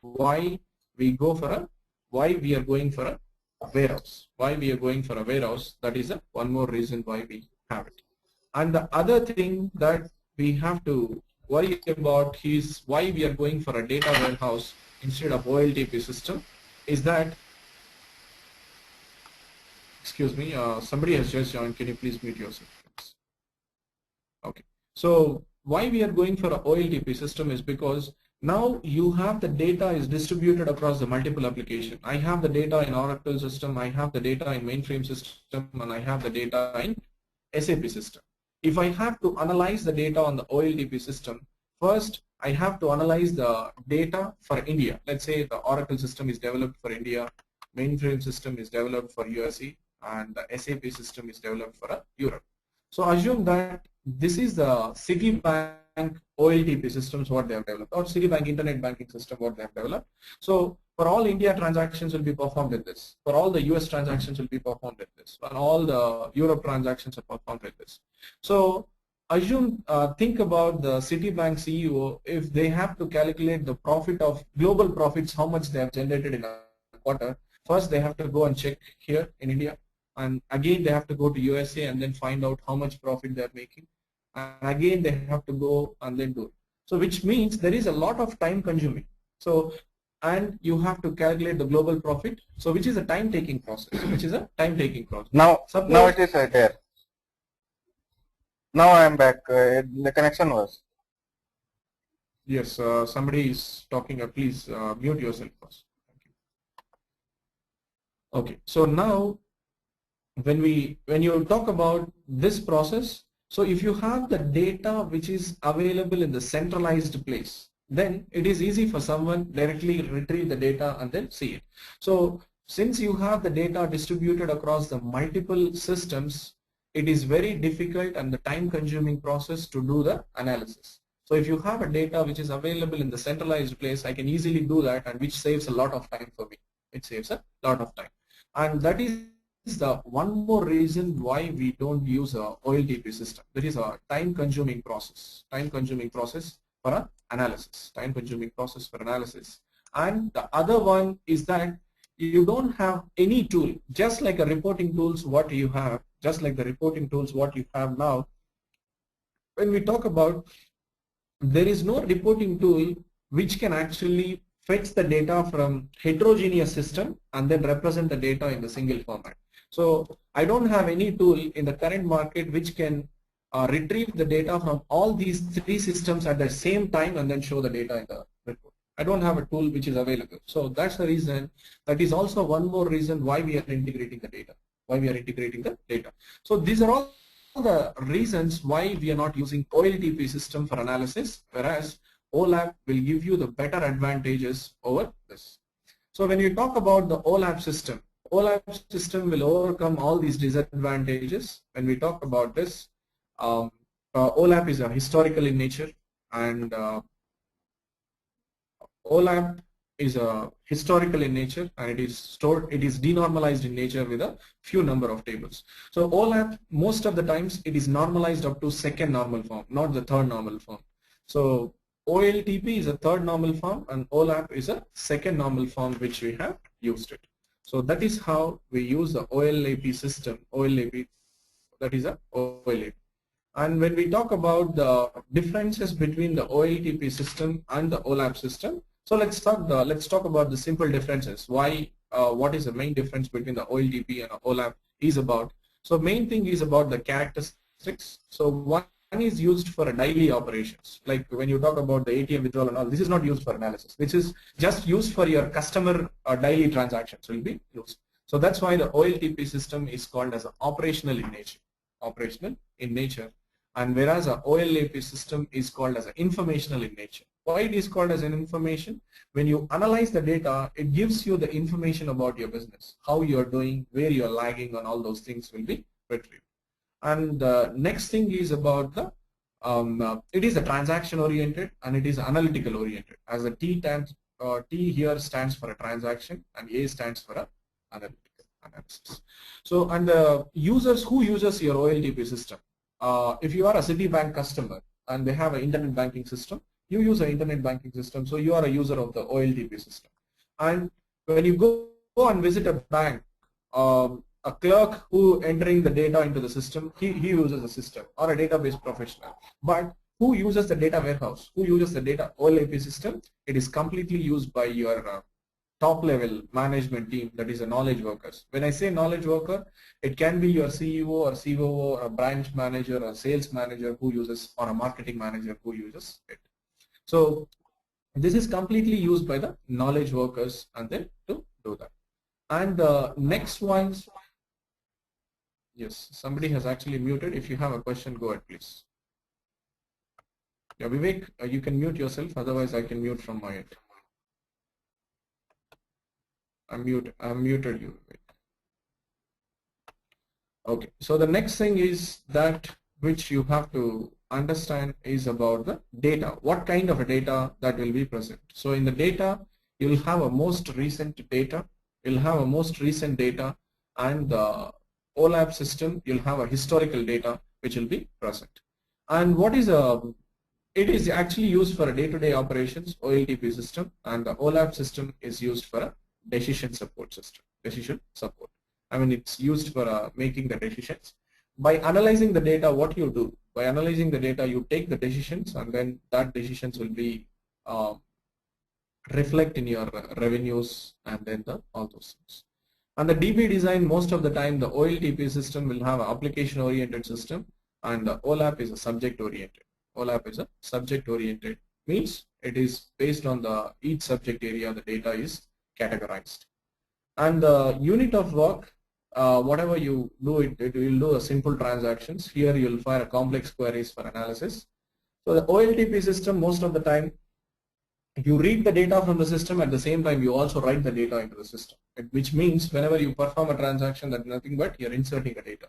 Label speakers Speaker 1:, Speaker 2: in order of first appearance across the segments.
Speaker 1: why we are going for a warehouse. Why we are going for a warehouse? That is one more reason why we have it. And the other thing that we have to worry about is why we are going for a data warehouse instead of OLTP system is that, excuse me, somebody has just joined. Can you please mute yourself? Okay. So why we are going for a OLTP system is because now you have the data is distributed across the multiple application. I have the data in Oracle system, I have the data in mainframe system, and I have the data in SAP system. If I have to analyze the data on the OLTP system, first I have to analyze the data for India. Let's say the Oracle system is developed for India, mainframe system is developed for USA, and the SAP system is developed for Europe. So assume that this is the Citibank OLTP systems what they have developed, or Citibank internet banking system what they have developed. So for all India transactions will be performed with this. For all the US transactions will be performed with this. And all the Europe transactions are performed with this. So assume, think about the Citibank CEO, if they have to calculate the profit of global profits, how much they have generated in a quarter. First they have to go and check here in India, and again they have to go to USA and then find out how much profit they are making, and again they have to go and then do it. So which means there is a lot of time consuming. So, and you have to calculate the global profit, so which is a time taking process,
Speaker 2: Now it is there. Now I am back. The connection was.
Speaker 1: Yes, somebody is talking. Please mute yourself first. Thank you. Okay, so now when you talk about this process, so if you have the data which is available in the centralized place, then it is easy for someone directly retrieve the data and then see it. So since you have the data distributed across the multiple systems, it is very difficult and the time consuming process to do the analysis. So if you have a data which is available in the centralized place, I can easily do that, and which saves a lot of time for me. It saves a lot of time, and that is the one more reason why we don't use a OLTP system. That is a time-consuming process. Time-consuming process for an analysis. Time-consuming process for analysis. And the other one is that you don't have any tool, just like a reporting tools what you have, just like the reporting tools what you have now. When we talk about, there is no reporting tool which can actually fetch the data from heterogeneous system and then represent the data in the single format. So I don't have any tool in the current market which can retrieve the data from all these three systems at the same time and then show the data in the report. I don't have a tool which is available. So that's the reason. That is also one more reason why we are integrating the data. So these are all the reasons why we are not using OLTP system for analysis, whereas OLAP will give you the better advantages over this. So when you talk about the OLAP system will overcome all these disadvantages. When we talk about this, OLAP is historical in nature, and OLAP is historical in nature, and it is denormalized in nature with a few number of tables. So OLAP, most of the times it is normalized up to second normal form, not the third normal form. So OLTP is a third normal form and OLAP is a second normal form which we have used it. So that is how we use the OLAP system. OLAP, that is a OLAP. And when we talk about the differences between the OLTP system and the OLAP system, so let's talk about the simple differences. Why? What is the main difference between the OLTP and OLAP is about? So main thing is about the characteristics. So one is used for daily operations, like when you talk about the ATM withdrawal and all, this is not used for analysis, which is just used for your customer daily transactions will be used. So that's why the OLTP system is called as operational in nature, and whereas a OLAP system is called as informational in nature. Why it is called as an information? When you analyze the data, it gives you the information about your business, how you are doing, where you are lagging, and all those things will be retrieved. And the next thing is about the, it is a transaction oriented and it is analytical oriented. As the T here stands for a transaction and A stands for a analytical analysis. So, and the users, who uses your OLTP system? If you are a Citibank customer and they have an internet banking system, you use an internet banking system, so you are a user of the OLTP system. And when you go and visit a bank, a clerk who entering the data into the system, he uses a system or a database professional. But who uses the data warehouse? Who uses the data OLTP system? It is completely used by your top level management team, that is a knowledge workers. When I say knowledge worker, it can be your CEO or COO or a branch manager or sales manager who uses, or a marketing manager who uses it. So this is completely used by the knowledge workers and then to do that. And the next one, yes, somebody has actually muted. If you have a question, go ahead, please. Yeah, Vivek, you can mute yourself, otherwise I can mute from my end. I muted you. Okay, so the next thing is that which you have to understand is about the data. What kind of a data that will be present? So in the data, you'll have a most recent data. You'll have a most recent data, and the OLAP system, you'll have a historical data which will be present. And what is it is actually used for a day-to-day operations OLTP system, and the OLAP system is used for a decision support system. Decision support. I mean, it's used for making the decisions. By analyzing the data, what you do? By analyzing the data, you take the decisions, and then that decisions will be reflect in your revenues, and then all those things. And the DB design, most of the time, the OLTP system will have an application-oriented system, and the OLAP is a subject-oriented. OLAP is a subject-oriented, means it is based on the each subject area the data is categorized. And the unit of work, whatever you do, it will do a simple transactions. Here you will fire a complex queries for analysis. So the OLTP system, most of the time, you read the data from the system, at the same time you also write the data into the system, which means whenever you perform a transaction, that's nothing but you're inserting the data.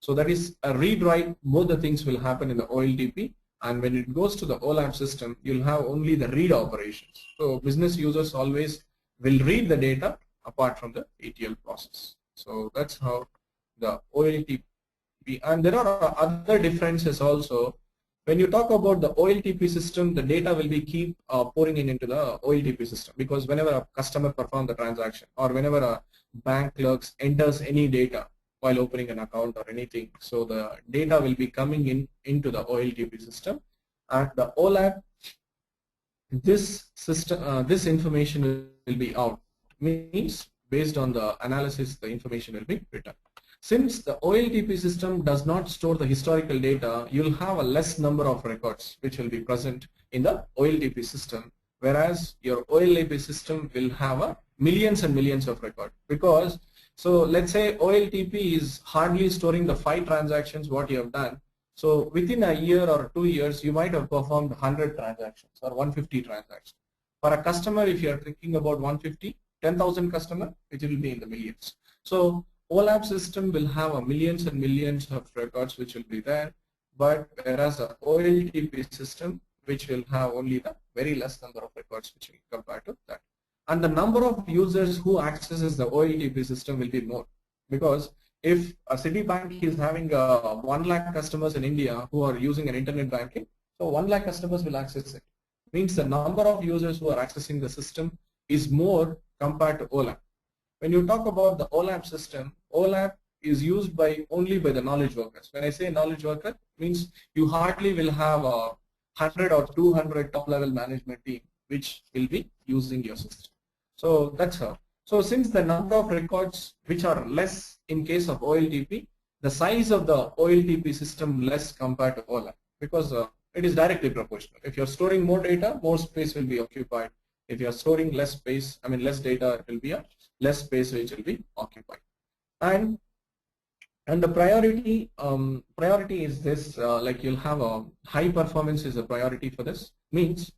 Speaker 1: So that is a read-write, both the things will happen in the OLTP, and when it goes to the OLAP system, you'll have only the read operations. So business users always will read the data apart from the ETL process. So that's how the OLTP, and there are other differences also. When you talk about the OLTP system, the data will be keep pouring into the OLTP system, because whenever a customer performs the transaction, or whenever a bank clerk enters any data while opening an account or anything, so the data will be coming into the OLTP system. And the OLAP, this system, this information will be out, means based on the analysis, the information will be written. Since the OLTP system does not store the historical data, you'll have a less number of records which will be present in the OLTP system, whereas your OLTP system will have millions and millions of records. Because, so let's say OLTP is hardly storing the 5 transactions what you have done. So within a year or 2 years, you might have performed 100 transactions or 150 transactions. For a customer, if you are thinking about 150, 10,000 customer, it will be in the millions. So OLAP system will have a millions and millions of records which will be there, but whereas the OLTP system, which will have only the very less number of records which will compare to that. And the number of users who accesses the OLTP system will be more, because if a Citibank is having 1 lakh customers in India who are using an internet banking, so 1 lakh customers will access it. Means the number of users who are accessing the system is more compared to OLAP. When you talk about the OLAP system, OLAP is used only by the knowledge workers. When I say knowledge worker, means you hardly will have 100 or 200 top level management team which will be using your system. So that's how. So since the number of records which are less in case of OLTP, the size of the OLTP system less compared to OLAP, because it is directly proportional. If you're storing more data, more space will be occupied. If you're storing less space, I mean less data, it will be a less space which will be occupied. And the priority is this, like you'll have a high performance is a priority for this. Means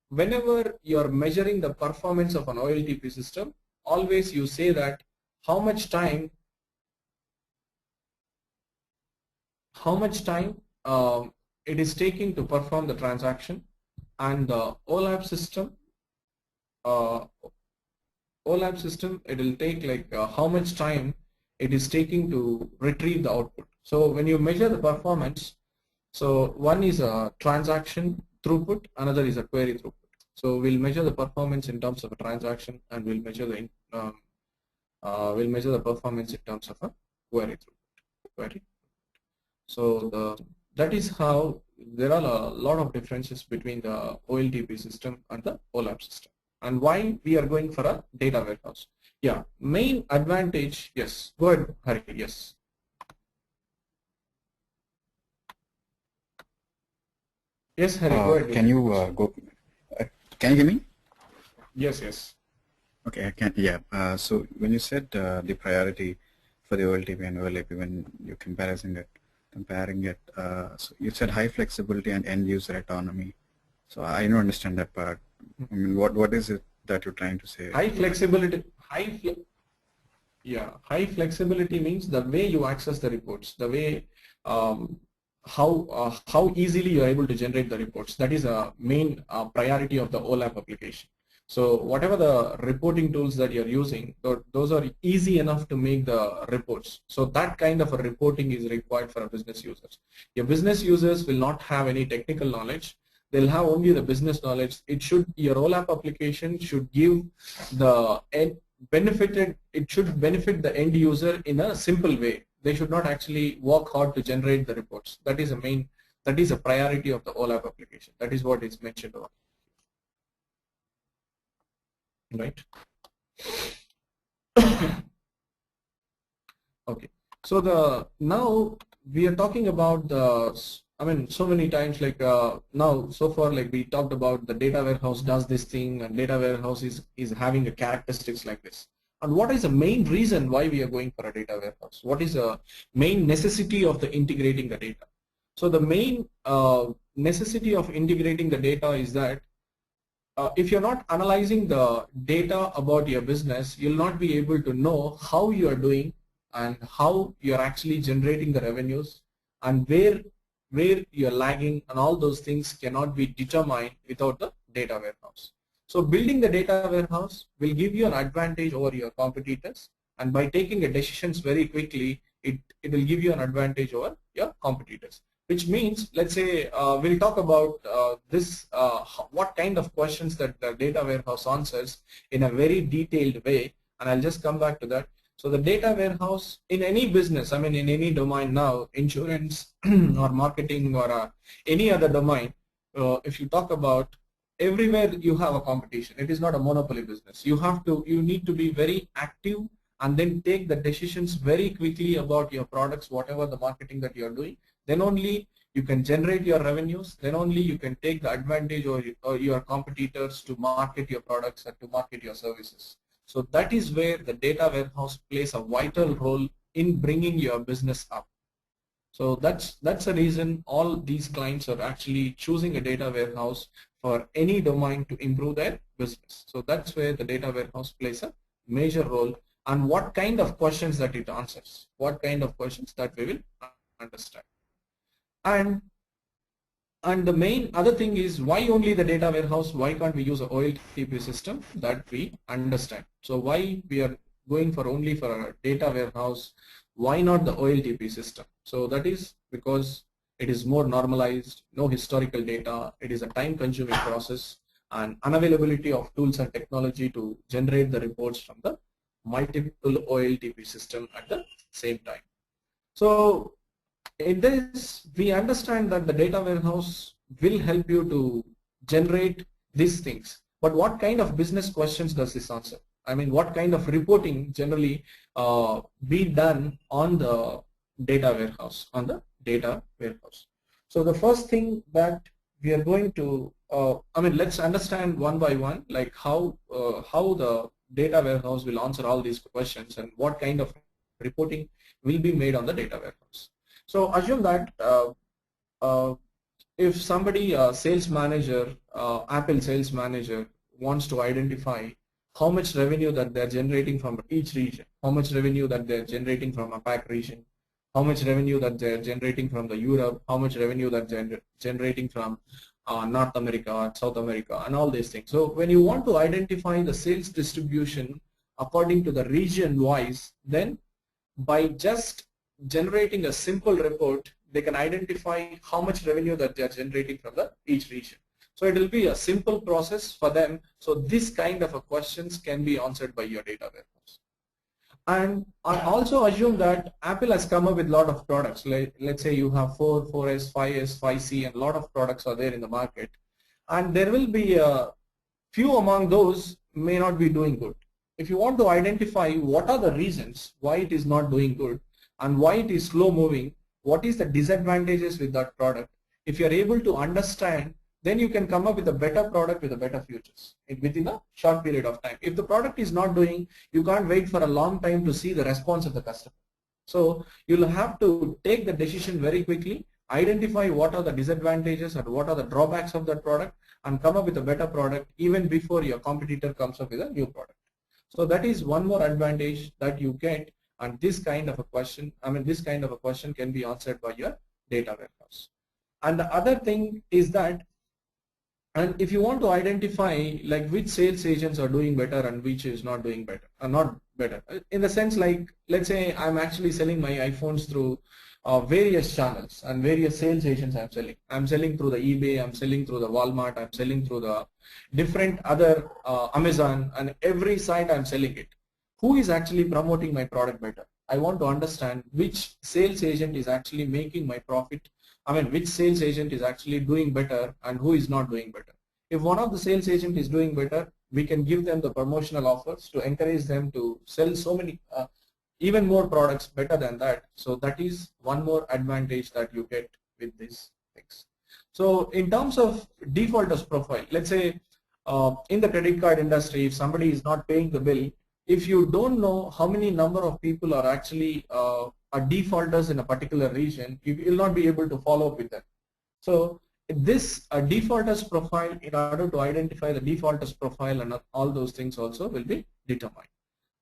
Speaker 1: whenever you're measuring the performance of an OLTP system, always you say that how much time it is taking to perform the transaction, and the OLAP system it will take like how much time it is taking to retrieve the output. So when you measure the performance, so one is a transaction throughput, another is a query throughput. So we'll measure the performance in terms of a transaction, and we'll measure the performance in terms of a query throughput. So that is how there are a lot of differences between the OLTP system and the OLAP system, and why we are going for a data warehouse. Yeah, main advantage. Yes, go ahead, Hari. Yes. Yes, Hari, go ahead.
Speaker 3: Can you can you hear me?
Speaker 1: Yes, yes.
Speaker 3: Okay, I can. Yeah. So when you said the priority for the OLTP and OLAP, when you're comparing it, so you said high flexibility and end user autonomy. So I don't understand that part. I mean, what is it that you're trying to say?
Speaker 1: High flexibility. High flexibility means the way you access the reports, the way how easily you are able to generate the reports. That is a main priority of the OLAP application. So whatever the reporting tools that you're using, those are easy enough to make the reports. So that kind of a reporting is required for a business users. Your business users will not have any technical knowledge. They'll have only the business knowledge. Your OLAP application should give it should benefit the end user in a simple way. They should not actually work hard to generate the reports. That is a priority of the OLAP application. That is what is mentioned over. Right. Okay. So now we are talking about so many times, like now so far, like we talked about the data warehouse does this thing, and data warehouse is having a characteristics like this. And what is the main reason why we are going for a data warehouse? What is the main necessity of the integrating the data? So the main necessity of integrating the data is that if you're not analyzing the data about your business, you'll not be able to know how you are doing and how you're actually generating the revenues, and where you're lagging, and all those things cannot be determined without the data warehouse. So building the data warehouse will give you an advantage over your competitors, and by taking a decisions very quickly, it will give you an advantage over your competitors. Which means, let's say we'll talk about what kind of questions that the data warehouse answers in a very detailed way, and I'll just come back to that. So the data warehouse in any business, I mean in any domain now, insurance or marketing or any other domain, if you talk about, everywhere you have a competition. It is not a monopoly business. You need to be very active and then take the decisions very quickly about your products, whatever the marketing that you are doing. Then only you can generate your revenues. Then only you can take the advantage or your competitors to market your products and to market your services. So that is where the data warehouse plays a vital role in bringing your business up. So that's the reason all these clients are actually choosing a data warehouse for any domain to improve their business. So that's where the data warehouse plays a major role, and what kind of questions that it answers, what kind of questions that we will understand. And the main other thing is, why only the data warehouse? Why can't we use a OLTP system? That we understand. So why we are going for only for a data warehouse? Why not the OLTP system? So that is because it is more normalized, no historical data, it is a time-consuming process, and unavailability of tools and technology to generate the reports from the multiple OLTP system at the same time. So in this, we understand that the data warehouse will help you to generate these things. But what kind of business questions does this answer? I mean, what kind of reporting generally be done on the data warehouse, So the first thing that we are going to, let's understand one by one, like how the data warehouse will answer all these questions and what kind of reporting will be made on the data warehouse. So assume that if somebody, sales manager, Apple sales manager, wants to identify how much revenue that they're generating from each region, how much revenue that they're generating from a APAC region, how much revenue that they're generating from the Europe, how much revenue that they're generating from North America, South America, and all these things. So when you want to identify the sales distribution according to the region wise, then by just generating a simple report, they can identify how much revenue that they are generating from each region. So it will be a simple process for them. So this kind of a questions can be answered by your data warehouse. And I also assume that Apple has come up with a lot of products. Like, let's say you have 4, 4S, 5S, 5C, and a lot of products are there in the market. And there will be a few among those may not be doing good. If you want to identify what are the reasons why it is not doing good and why it is slow moving, what is the disadvantages with that product, if you are able to understand, then you can come up with a better product with a better futures within a short period of time. If the product is not doing, you can't wait for a long time to see the response of the customer. So you'll have to take the decision very quickly, identify what are the disadvantages and what are the drawbacks of that product, and come up with a better product even before your competitor comes up with a new product. So that is one more advantage that you get, and this kind of a question, this kind of a question can be answered by your data warehouse. And the other thing is that, and if you want to identify like which sales agents are doing better and which is not doing better, not better, in the sense like, let's say I'm actually selling my iPhones through various channels and various sales agents I'm selling. I'm selling through the eBay, I'm selling through the Walmart, I'm selling through the different other Amazon, and every site I'm selling it. Who is actually promoting my product better? I want to understand which sales agent is actually making my profit. Which sales agent is actually doing better and who is not doing better. If one of the sales agent is doing better, we can give them the promotional offers to encourage them to sell so many even more products better than that. So that is one more advantage that you get with these things. So in terms of defaulters profile, let's say in the credit card industry, if somebody is not paying the bill, if you don't know how many number of people are actually are defaulters in a particular region, you will not be able to follow up with them. So this defaulters profile, in order to identify the defaulters profile and all those things also will be determined.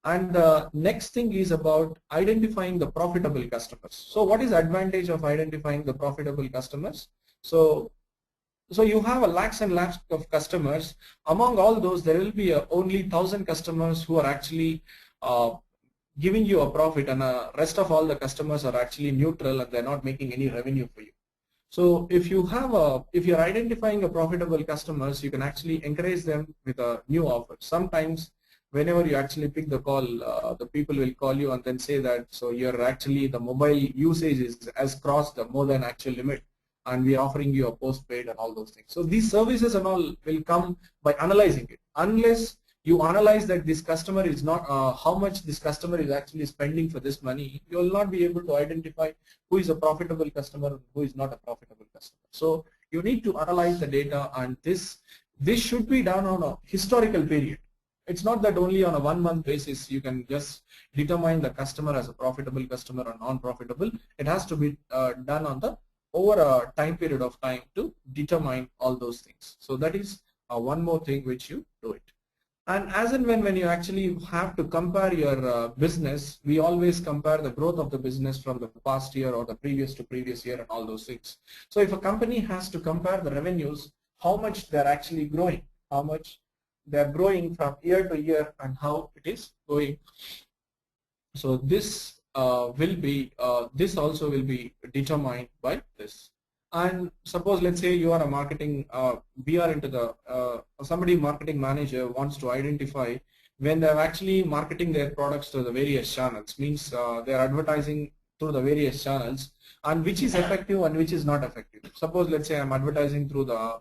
Speaker 1: And the next thing is about identifying the profitable customers. So what is the advantage of identifying the profitable customers? So you have a lakhs and lakhs of customers. Among all those, there will be only 1,000 customers who are actually giving you a profit, and the rest of all the customers are actually neutral and they're not making any revenue for you. So if you're identifying a profitable customers, you can actually encourage them with a new offer. Sometimes whenever you actually pick the call, the people will call you and then say that, so you're actually, the mobile usage has crossed the more than actual limit, and we are offering you a postpaid and all those things. So these services and all will come by analyzing it. Unless you analyze that this customer is not, how much this customer is actually spending for this money, you will not be able to identify who is a profitable customer and who is not a profitable customer. So you need to analyze the data, and this should be done on a historical period. It's not that only on a 1 month basis you can just determine the customer as a profitable customer or non-profitable. It has to be done on the over a time period of time to determine all those things. So that is one more thing which you do it. And as and when you actually have to compare your business, we always compare the growth of the business from the past year or the previous to previous year and all those things. So if a company has to compare the revenues, how much they're actually growing, how much they're growing from year to year and how it is going. So this this also will be determined by this. And suppose, let's say you are a marketing, we are into the, somebody marketing manager wants to identify when they're actually marketing their products to the various channels, means they're advertising through the various channels, and which is effective and which is not effective. Suppose, let's say I'm advertising through the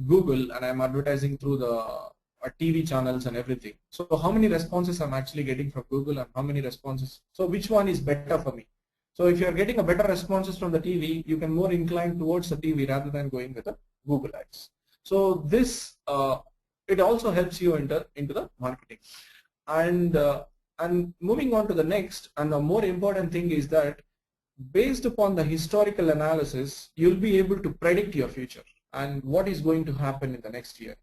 Speaker 1: Google and I'm advertising through the TV channels and everything. So how many responses I'm actually getting from Google and how many responses? So which one is better for me? So if you're getting a better responses from the TV, you can more incline towards the TV rather than going with the Google ads. So this it also helps you into the marketing. And moving on to the next, and the more important thing is that based upon the historical analysis, you'll be able to predict your future and what is going to happen in the next year.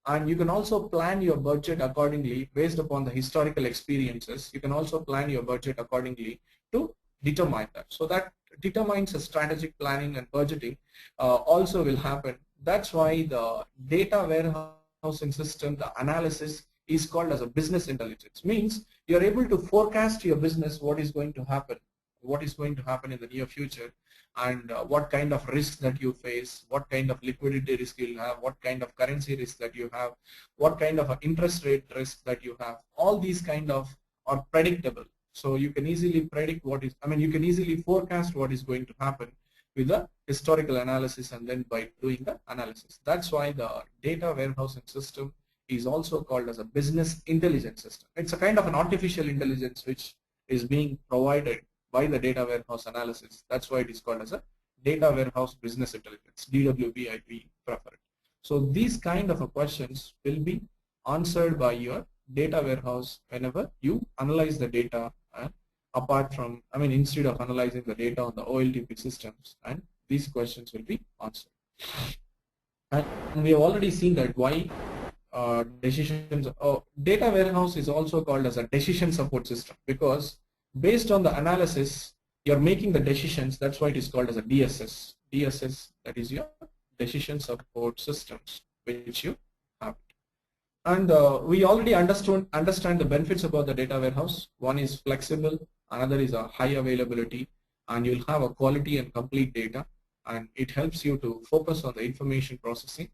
Speaker 1: And you can also plan your budget accordingly based upon the historical experiences. You can also plan your budget accordingly to determine that. So that determines a strategic planning and budgeting also will happen. That's why the data warehousing system, the analysis, is called as a business intelligence. Means you're able to forecast your business, what is going to happen what is going to happen in the near future, and what kind of risks that you face, what kind of liquidity risk you'll have, what kind of currency risk that you have, what kind of interest rate risk that you have. All these kind of are predictable. So you can easily predict what is, you can easily forecast what is going to happen with the historical analysis and then by doing the analysis. That's why the data warehousing system is also called as a business intelligence system. It's a kind of an artificial intelligence which is being provided by the data warehouse analysis. That's why it is called as a data warehouse business intelligence, DWB we prefer it. So these kind of questions will be answered by your data warehouse whenever you analyze the data, and apart from, instead of analyzing the data on the OLTP systems, and these questions will be answered. And we have already seen that why decisions. Data warehouse is also called as a decision support system, because based on the analysis you're making the decisions. That's why it is called as a DSS. DSS, that is your decision support systems which you have. And we already understand the benefits about the data warehouse. One is flexible, another is a high availability, and you'll have a quality and complete data, and it helps you to focus on the information processing,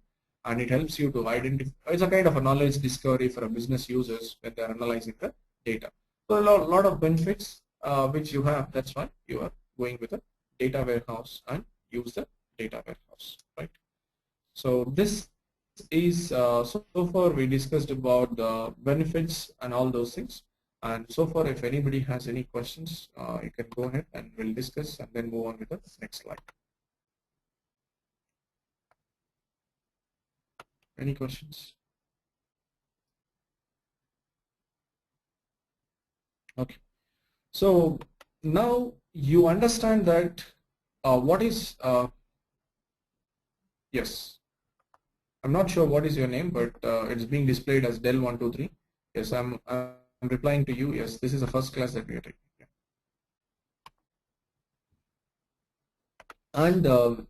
Speaker 1: and it helps you to identify. It's a kind of a knowledge discovery for a business users when they're analyzing the data. So a lot of benefits which you have. That's why you are going with a data warehouse and use the data warehouse, right? So this is so far we discussed about the benefits and all those things. And so far, if anybody has any questions, you can go ahead and we'll discuss and then move on with the next slide. Any questions? Okay. So now you understand that what is, yes, I'm not sure what is your name, but it's being displayed as Del123. Yes, I'm replying to you. Yes, this is the first class that we are taking. Yeah. And the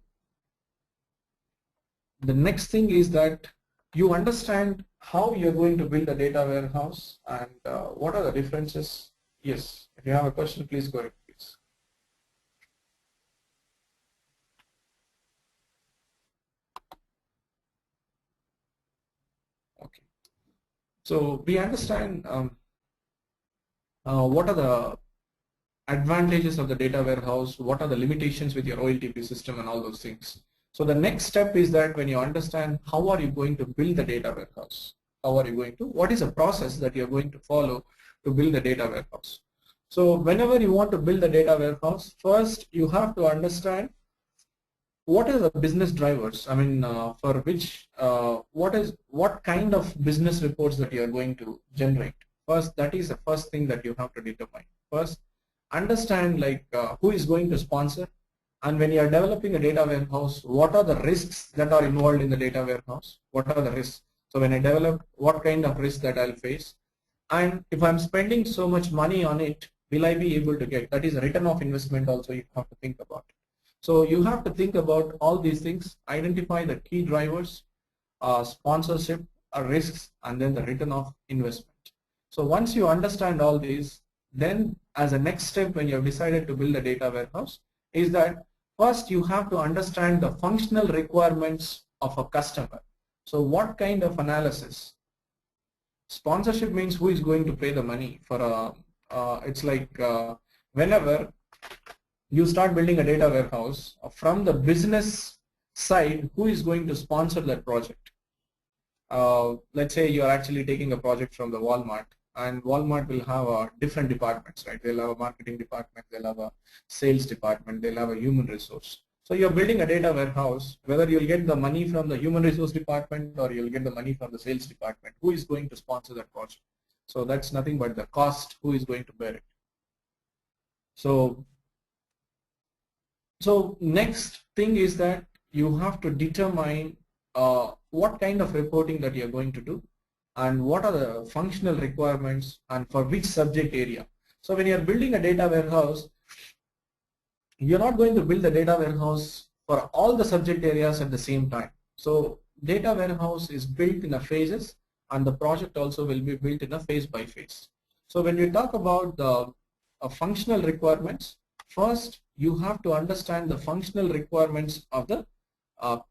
Speaker 1: next thing is that you understand how you're going to build a data warehouse and what are the differences. Yes, if you have a question, please go ahead, please. Okay. So we understand what are the advantages of the data warehouse, what are the limitations with your OLTP system and all those things. So the next step is that when you understand how are you going to build the data warehouse, what is the process that you're going to follow to build the data warehouse. So whenever you want to build the data warehouse, first you have to understand what are the business drivers, for which, what kind of business reports that you are going to generate. First, that is the first thing that you have to determine. First, understand who is going to sponsor, and when you are developing a data warehouse, what are the risks that are involved in the data warehouse? What are the risks? So when I develop, what kind of risks that I'll face, and if I'm spending so much money on it, will I be able to get? That is a return of investment also you have to think about. So you have to think about all these things, identify the key drivers, sponsorship, risks, and then the return of investment. So once you understand all these, then as a next step when you have decided to build a data warehouse is that first you have to understand the functional requirements of a customer. So what kind of analysis? Sponsorship means who is going to pay the money for a, it's like whenever you start building a data warehouse, from the business side, who is going to sponsor that project? Let's say you are actually taking a project from the Walmart, and Walmart will have different departments, right? They'll have a marketing department, they'll have a sales department, they'll have a human resource. So you're building a data warehouse, whether you'll get the money from the human resource department or you'll get the money from the sales department, who is going to sponsor that project? So that's nothing but the cost, who is going to bear it. So next thing is that you have to determine what kind of reporting that you're going to do and what are the functional requirements and for which subject area. So when you're building a data warehouse, you're not going to build the data warehouse for all the subject areas at the same time. So data warehouse is built in a phases, and the project also will be built in a phase by phase. So when we talk about the functional requirements, first you have to understand the functional requirements of the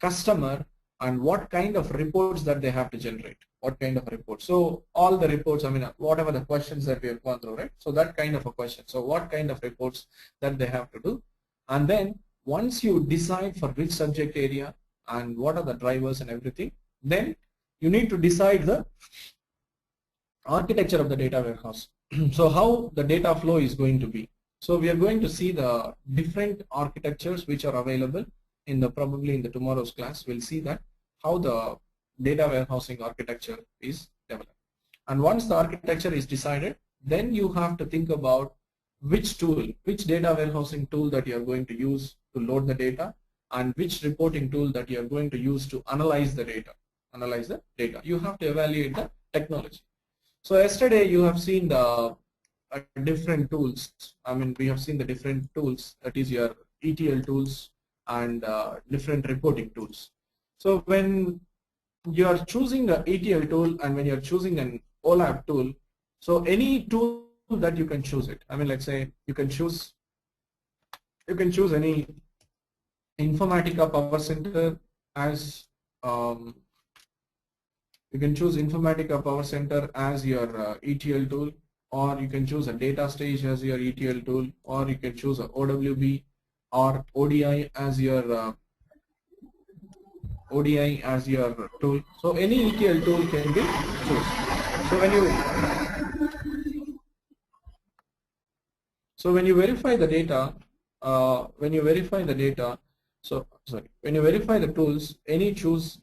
Speaker 1: customer and what kind of reports that they have to generate, what kind of reports. So all the reports, I mean, whatever the questions that we have gone through, right? So that kind of a question. So what kind of reports that they have to do. And then once you decide for which subject area and what are the drivers and everything, then you need to decide the architecture of the data warehouse. So how the data flow is going to be. So we are going to see the different architectures which are available in the probably in the tomorrow's class. We'll see that how the data warehousing architecture is developed. And once the architecture is decided, then you have to think about which tool, which data warehousing tool that you are going to use to load the data, and which reporting tool that you are going to use to analyze the data. You have to evaluate the technology. So yesterday you have seen the different tools. I mean, we have seen the different tools, that is your ETL tools and different reporting tools. So when you are choosing the ETL tool and when you are choosing an OLAP tool, so any tool that you can choose it. I mean, let's say you can choose any Informatica Power Center as you can choose Informatica Power Center as your ETL tool, or you can choose a data stage as your ETL tool, or you can choose a OWB or ODI as your tool. So any ETL tool can be chosen. So when you verify the data, when you verify the tools,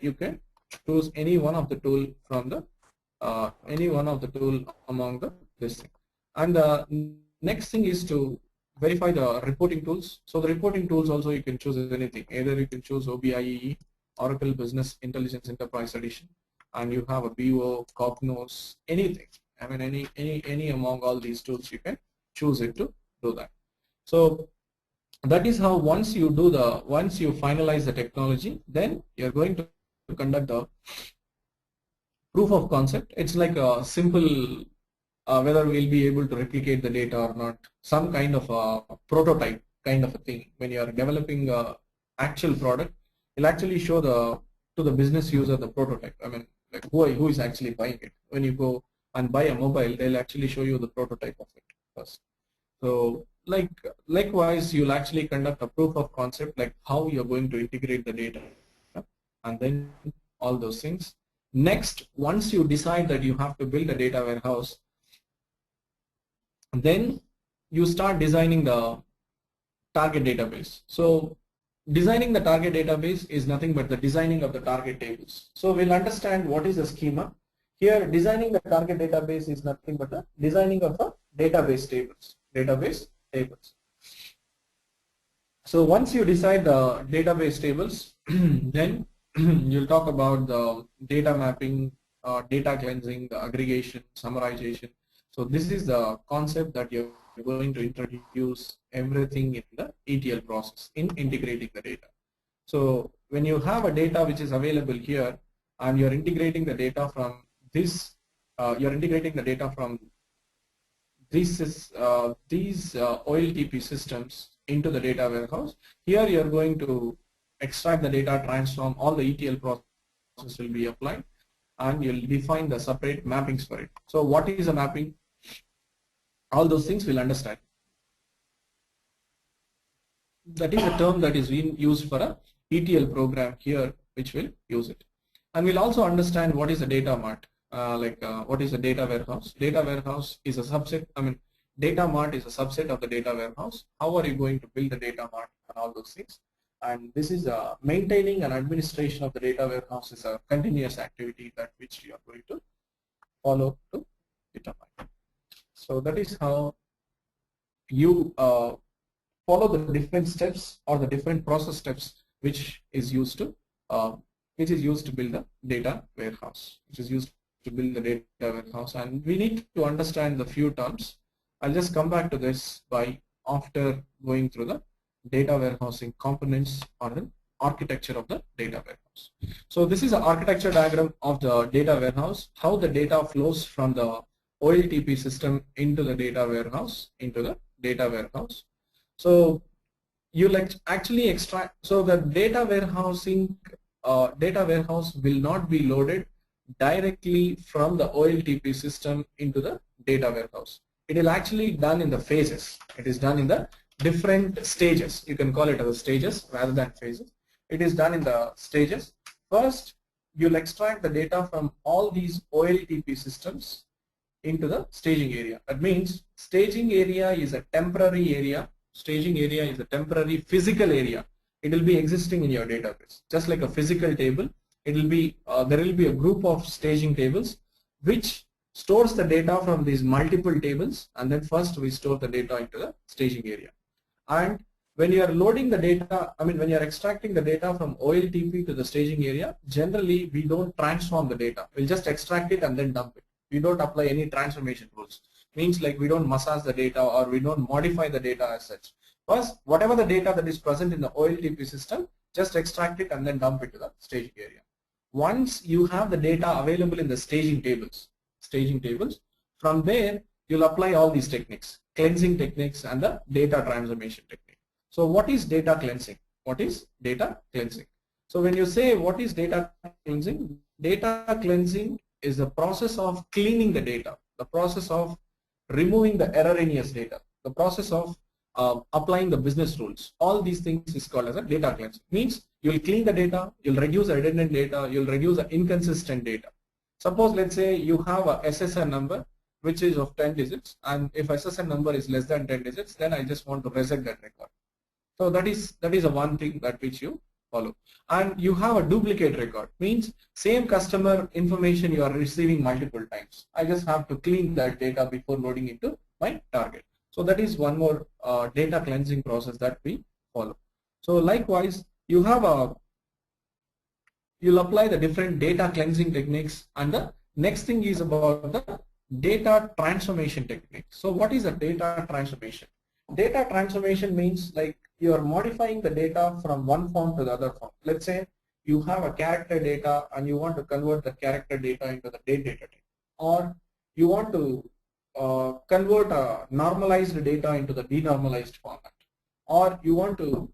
Speaker 1: you can choose any one of the tool from the among this thing. And the next thing is to verify the reporting tools. So the reporting tools also you can choose anything. Either you can choose OBIEE, Oracle Business Intelligence Enterprise Edition, and you have a BO, Cognos, anything. I mean any among all these tools you can choose it to do that. So that is how once you finalize the technology, then you're going to conduct the proof of concept. It's like a simple whether we'll be able to replicate the data or not, some kind of a prototype kind of a thing. When you are developing a actual product, you'll actually show to the business user the prototype. I mean, like who is actually buying it. When you go and buy a mobile, they'll actually show you the prototype of it first. So likewise, you'll actually conduct a proof of concept, like how you're going to integrate the data, and then all those things. Next, once you decide that you have to build a data warehouse, then you start designing the target database. So designing the target database is nothing but the designing of the target tables. So we'll understand what is the schema. Here, designing the target database is nothing but the designing of the database tables. So once you decide the database tables, then you'll talk about the data mapping, data cleansing, the aggregation, summarization. So this is the concept that you're going to introduce everything in the ETL process in integrating the data. So when you have a data which is available here and you're integrating the data from this, these OLTP systems into the data warehouse. Here you're going to extract the data, transform, all the ETL process will be applied, and you'll define the separate mappings for it. So what is a mapping? All those things we'll understand. That is a term that is being used for a ETL program here, which will use it. And we'll also understand what is a data mart, what is a data warehouse. Data warehouse is a subset, data mart is a subset of the data warehouse. How are you going to build the data mart and all those things? And this is maintaining and administration of the data warehouse is a continuous activity that which you are going to follow to data mart. So that is how you follow the different steps or the different process steps which is used to build the data warehouse, and we need to understand the few terms. I'll just come back to this after going through the data warehousing components or the architecture of the data warehouse. So this is an architecture diagram of the data warehouse, how the data flows from the OLTP system into the data warehouse. So you actually extract, so the data warehouse will not be loaded directly from the OLTP system into the data warehouse. It is actually done in the phases. It is done in the different stages. You can call it as stages rather than phases. It is done in the stages. First, you'll extract the data from all these OLTP systems into the staging area. That means staging area is a temporary area. Staging area is a temporary physical area. It will be existing in your database, just like a physical table. It will be there will be a group of staging tables which stores the data from these multiple tables, and then first we store the data into the staging area. And when you are loading the data, when you are extracting the data from OLTP to the staging area, generally we don't transform the data. We'll just extract it and then dump it. We don't apply any transformation rules. Means like we don't massage the data or we don't modify the data as such. First, whatever the data that is present in the OLTP system, just extract it and then dump it to the staging area. Once you have the data available in the staging tables, from there you'll apply all these techniques, cleansing techniques and the data transformation technique. So what is data cleansing? What is data cleansing? So when you say what is data cleansing is the process of cleaning the data, the process of removing the erroneous data, the process of applying the business rules. All these things is called as a data cleansing. Means you'll clean the data, you'll reduce the redundant data, you'll reduce the inconsistent data. Suppose let's say you have a SSN number which is of 10 digits, and if SSN number is less than 10 digits, then I just want to reset that record. So that is a one thing that which you follow. And you have a duplicate record, means same customer information you are receiving multiple times. I just have to clean that data before loading into my target. So that is one more data cleansing process that we follow. So likewise, you'll apply the different data cleansing techniques, and the next thing is about the data transformation technique. So what is a data transformation? Data transformation means like you are modifying the data from one form to the other form. Let's say you have a character data and you want to convert the character data into the date data type, or you want to convert a normalized data into the denormalized format, or you want to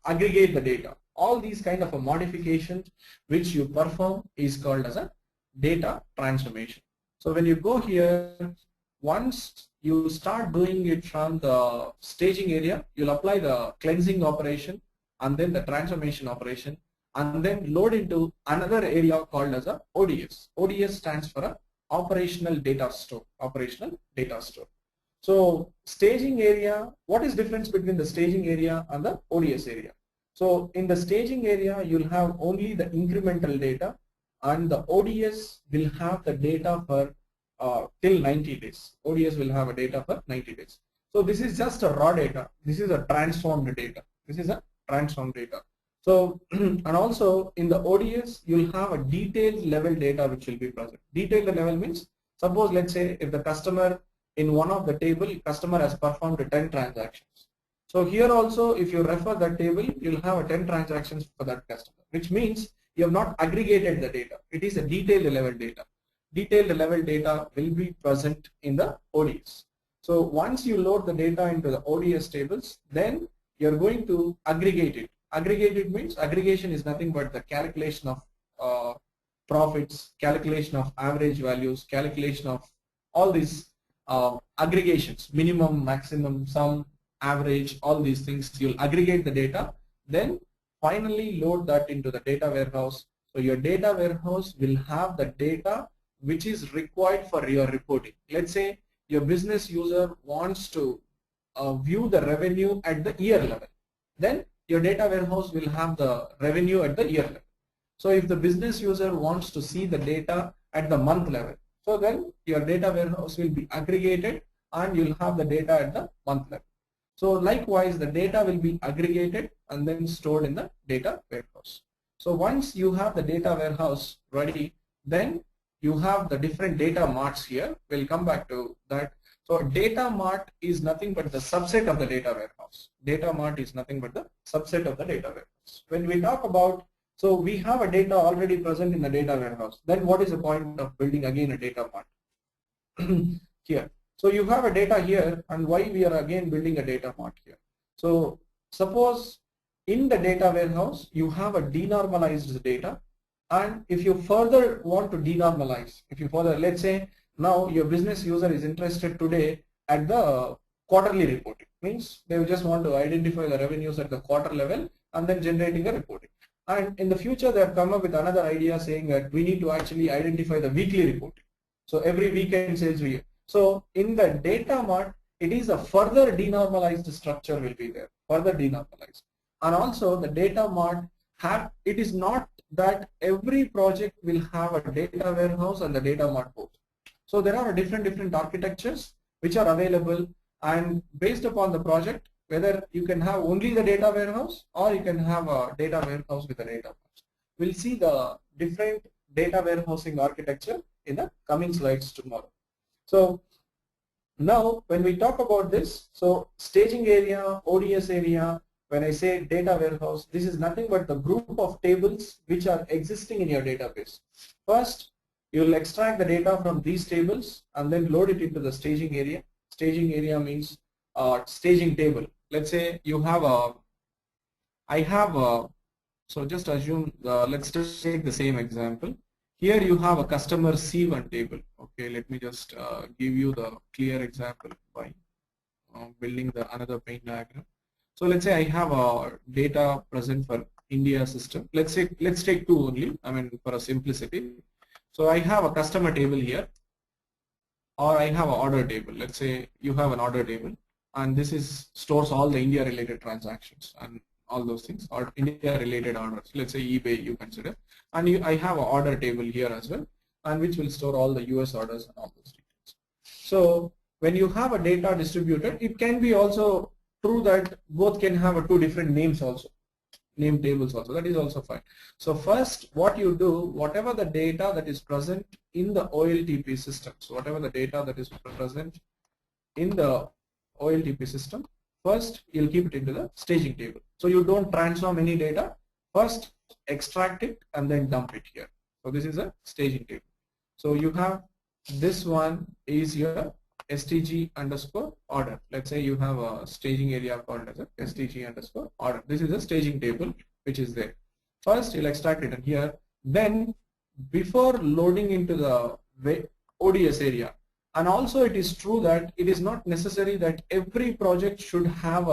Speaker 1: aggregate the data. All these kind of a modifications which you perform is called as a data transformation. So when you go here, once you start doing it from the staging area, you'll apply the cleansing operation and then the transformation operation, and then load into another area called as a ODS. ODS stands for a operational data store. So staging area, what is difference between the staging area and the ODS area? So in the staging area, you'll have only the incremental data, and the ODS will have the data for till 90 days. ODS will have a data for 90 days. So this is just a raw data. This is a transformed data. So and also in the ODS, you'll have a detailed level data which will be present. Detailed level means, suppose let's say if the customer in one of the table, customer has performed 10 transactions. So here also, if you refer that table, you'll have 10 transactions for that customer, which means you have not aggregated the data. It is a detailed level data. Detailed level data will be present in the ODS. So once you load the data into the ODS tables, then you're going to aggregate it. Aggregated means aggregation is nothing but the calculation of profits, calculation of average values, calculation of all these aggregations, minimum, maximum, sum, average, all these things. You'll aggregate the data, then finally load that into the data warehouse. So your data warehouse will have the data which is required for your reporting. Let's say your business user wants to view the revenue at the year level, then your data warehouse will have the revenue at the year level. So if the business user wants to see the data at the month level, so then your data warehouse will be aggregated and you'll have the data at the month level. So likewise, the data will be aggregated and then stored in the data warehouse. So once you have the data warehouse ready, then you have the different data marts here. We'll come back to that. So data mart is nothing but the subset of the data warehouse. Data mart is nothing but the subset of the data warehouse. When we talk about, so we have a data already present in the data warehouse, then what is the point of building again a data mart? Here. So you have a data here, and why we are again building a data mart here? So suppose in the data warehouse, you have a denormalized data. And if you further want to denormalize, if you further, let's say now your business user is interested today at the quarterly reporting, means they just want to identify the revenues at the quarter level and then generating a reporting. And in the future, they have come up with another idea saying that we need to actually identify the weekly reporting. So every weekend sales we. So in the data mart, it is a further denormalized structure will be there, further denormalized. And also the data mart it is not that every project will have a data warehouse and the data mart both. So there are different architectures which are available, and based upon the project, whether you can have only the data warehouse or you can have a data warehouse with a data mart. We'll see the different data warehousing architecture in the coming slides tomorrow. So now when we talk about this, so staging area, ODS area, when I say data warehouse, this is nothing but the group of tables which are existing in your database. First, you will extract the data from these tables and then load it into the staging area. Staging area means staging table. Let's say you have so just assume, let's just take the same example. Here you have a customer C1 table. Okay, let me just give you the clear example by building the another paint diagram. So let's say I have a data present for India system. Let's take two only, I mean for a simplicity. So I have a customer table here, or I have an order table. Let's say you have an order table, and this is stores all the India related transactions and all those things, or India related orders. Let's say eBay you consider, and I have an order table here as well, and which will store all the US orders and all those details. So when you have a data distributed, it can be also true that both can have two different names also, name tables also, that is also fine. So first what you do, whatever the data that is present in the OLTP system, so whatever the data that is present in the OLTP system, first you'll keep it into the staging table. So you don't transform any data, first extract it and then dump it here. So this is a staging table. So you have this one is your STG underscore order. Let's say you have a staging area called as a STG underscore order. This is a staging table which is there. First you'll extract it in here, then before loading into the ODS area, and also it is true that it is not necessary that every project should have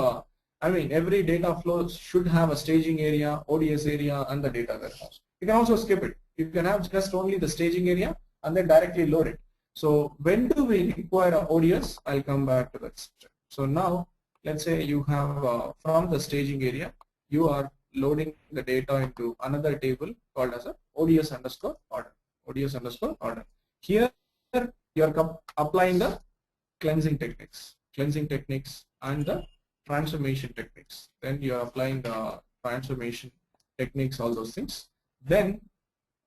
Speaker 1: every data flow should have a staging area, ODS area and the data warehouse. You can also skip it. You can have just only the staging area and then directly load it. So when do we require a ODS? I'll come back to that step. So now let's say you have from the staging area, you are loading the data into another table called as a ODS underscore order. ODS underscore order. Here you are applying the cleansing techniques and the transformation techniques. Then you are applying the transformation techniques, all those things. Then,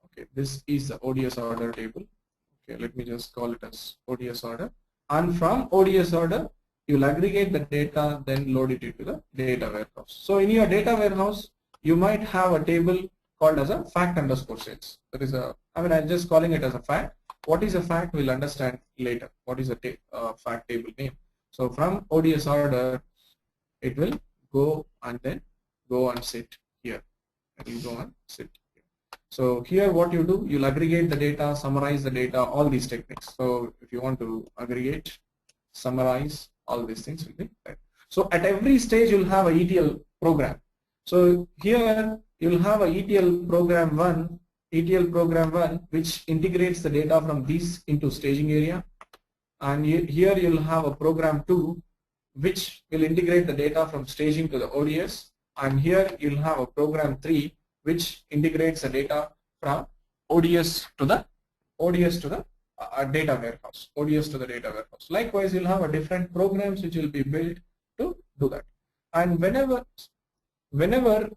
Speaker 1: okay, this is the ODS order table. Okay, let me just call it as ODS order. And from ODS order, you'll aggregate the data, then load it into the data warehouse. So in your data warehouse, you might have a table called as a fact underscore sales. That is I'm just calling it as a fact. What is a fact we'll understand later. What is a fact table name? So from ODS order, it will go and then go and sit here. It will go and sit here. So here what you do, you'll aggregate the data, summarize the data, all these techniques. So if you want to aggregate, summarize, all these things will be there. So at every stage you'll have a ETL program. So here you'll have a ETL program 1, which integrates the data from these into staging area, and here you'll have a program 2 which will integrate the data from staging to the ODS, and here you'll have a program 3 which integrates the data from ODS to the data warehouse, ODS to the data warehouse. Likewise, you'll have a different programs which will be built to do that. And whenever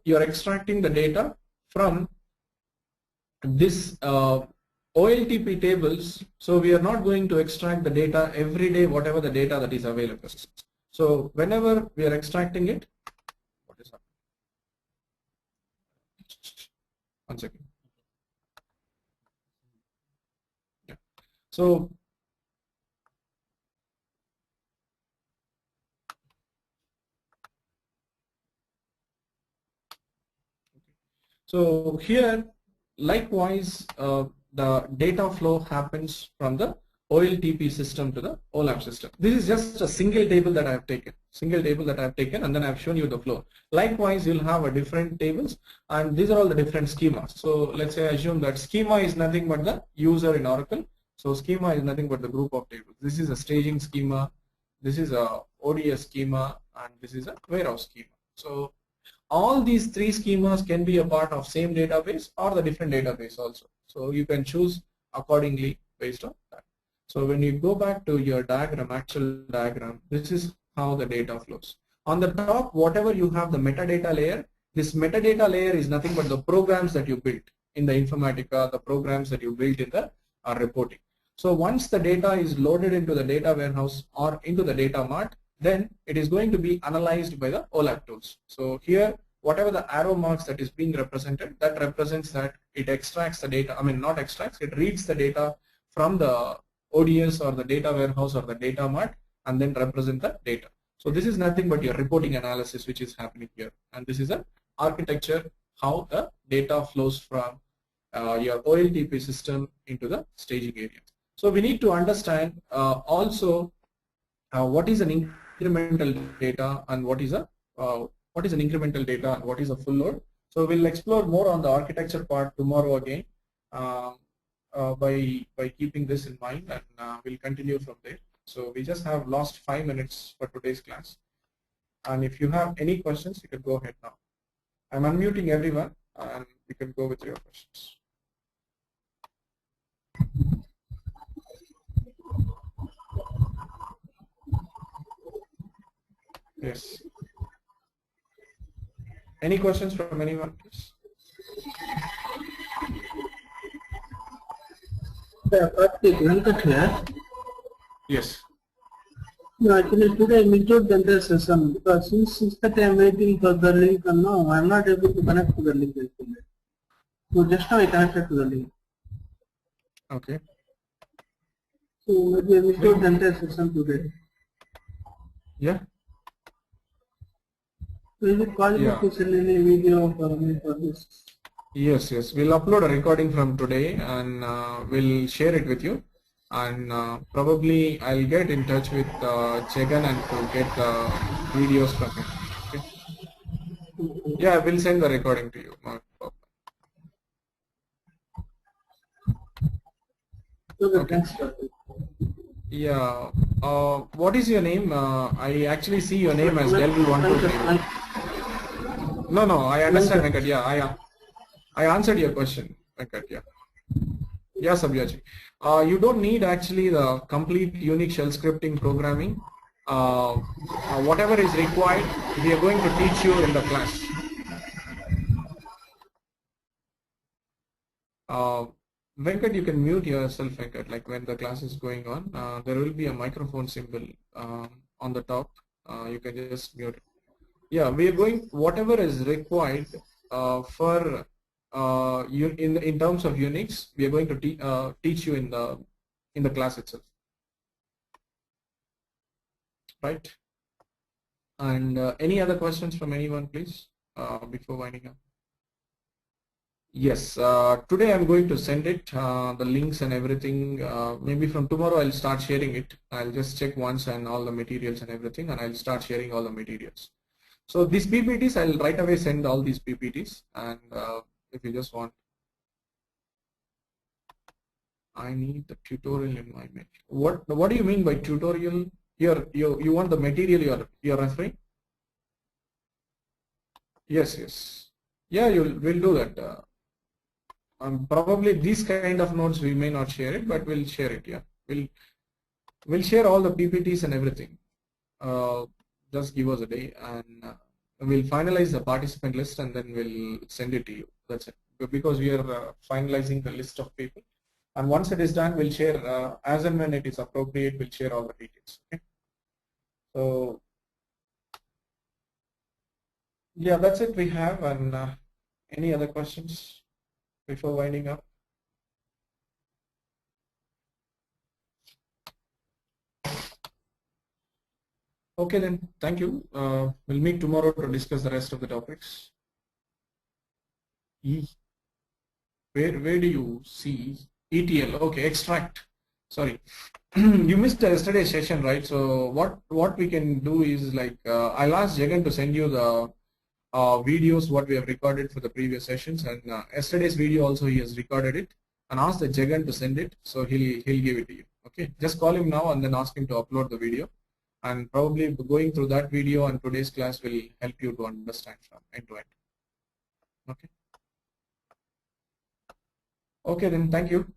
Speaker 1: you're extracting the data from this OLTP tables, so we are not going to extract the data every day, whatever the data that is available. So whenever we are extracting it, what is happening? 1 second. Yeah. So So here, likewise, the data flow happens from the OLTP system to the OLAP system. This is just a single table that I have taken, and then I have shown you the flow. Likewise, you'll have a different tables, and these are all the different schemas. So let's say I assume that schema is nothing but the user in Oracle. So schema is nothing but the group of tables. This is a staging schema, this is a ODS schema, and this is a warehouse schema. So all these three schemas can be a part of same database or the different database also. So you can choose accordingly based on that. So when you go back to your diagram, actual diagram, this is how the data flows. On the top, whatever you have the metadata layer, this metadata layer is nothing but the programs that you built in the Informatica, the programs that you built in the reporting. So once the data is loaded into the data warehouse or into the data mart, then it is going to be analyzed by the OLAP tools. So here, whatever the arrow marks that is being represented, that represents that it extracts the data, I mean not extracts, it reads the data from the ODS or the data warehouse or the data mart and then represent the data. So this is nothing but your reporting analysis which is happening here, and this is an architecture how the data flows from your OLTP system into the staging area. So we need to understand also what is an incremental data and what is an incremental data and what is a full load. So we'll explore more on the architecture part tomorrow again by keeping this in mind, and we'll continue from there. So we just have lost 5 minutes for today's class, and if you have any questions, you can go ahead now. I'm unmuting everyone, and you can go with your questions. Yes. Any questions from anyone, please? Yes.
Speaker 4: No, actually today I missed the entire session because since 6:30 I am waiting for the link and now I am not able to connect to the link actually. So just now I connected to the link.
Speaker 1: Okay.
Speaker 4: So maybe I missed the entire session today.
Speaker 1: Yeah.
Speaker 4: So is it possible to send any video for me for this?
Speaker 1: Yes, yes. We'll upload a recording from today and we'll share it with you. And probably I'll get in touch with Chegan and to get the videos from him. Okay? Yeah, we'll send the recording to you.
Speaker 4: Okay.
Speaker 1: Yeah. What is your name? I actually see your name as Del123. No, I understand, Venkat. Yeah, I answered your question, Venkat. Yeah. Yeah, Sabyaji. You don't need actually the complete Unix shell scripting programming. Whatever is required, we are going to teach you in the class. Venkat, you can mute yourself, Venkat, like when the class is going on. There will be a microphone symbol on the top. You can just mute it. Yeah, we are going, whatever is required for in terms of Unix, we are going to teach you in the class itself, right? And any other questions from anyone, please, before winding up? Yes, today I'm going to send it, the links and everything. Maybe from tomorrow I'll start sharing it. I'll just check once and all the materials and everything, and I'll start sharing all the materials. So these PPTs, I'll right away send all these PPTs, and if you just want, I need the tutorial in my mail. What do you mean by tutorial? You want the material you're referring? Yes. Yeah, we'll do that. Probably these kind of notes we may not share it, but we'll share it. Yeah, we'll share all the PPTs and everything. Just give us a day, and we'll finalize the participant list, and then we'll send it to you. That's it. Because we are finalizing the list of people, and once it is done, we'll share as and when it is appropriate. We'll share all the details. Okay. So yeah, that's it we have. And any other questions before winding up? Okay then, thank you. We'll meet tomorrow to discuss the rest of the topics. E. Where do you see ETL? Okay, extract. Sorry, you missed yesterday's session, right? So what we can do is like I'll ask Jagan to send you the videos what we have recorded for the previous sessions, and yesterday's video also he has recorded it, and ask the Jagan to send it, so he'll give it to you. Okay, just call him now and then ask him to upload the video, and probably going through that video and today's class will help you to understand from end to end. Okay. Okay, then thank you.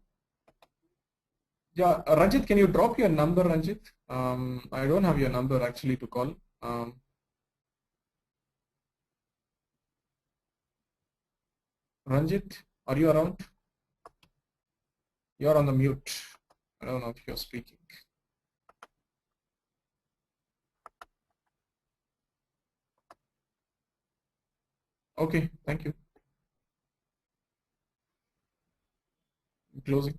Speaker 1: Yeah, Ranjit, can you drop your number, Ranjit? I don't have your number actually to call. Ranjit, are you around? You're on the mute. I don't know if you're speaking. Okay, thank you. Closing.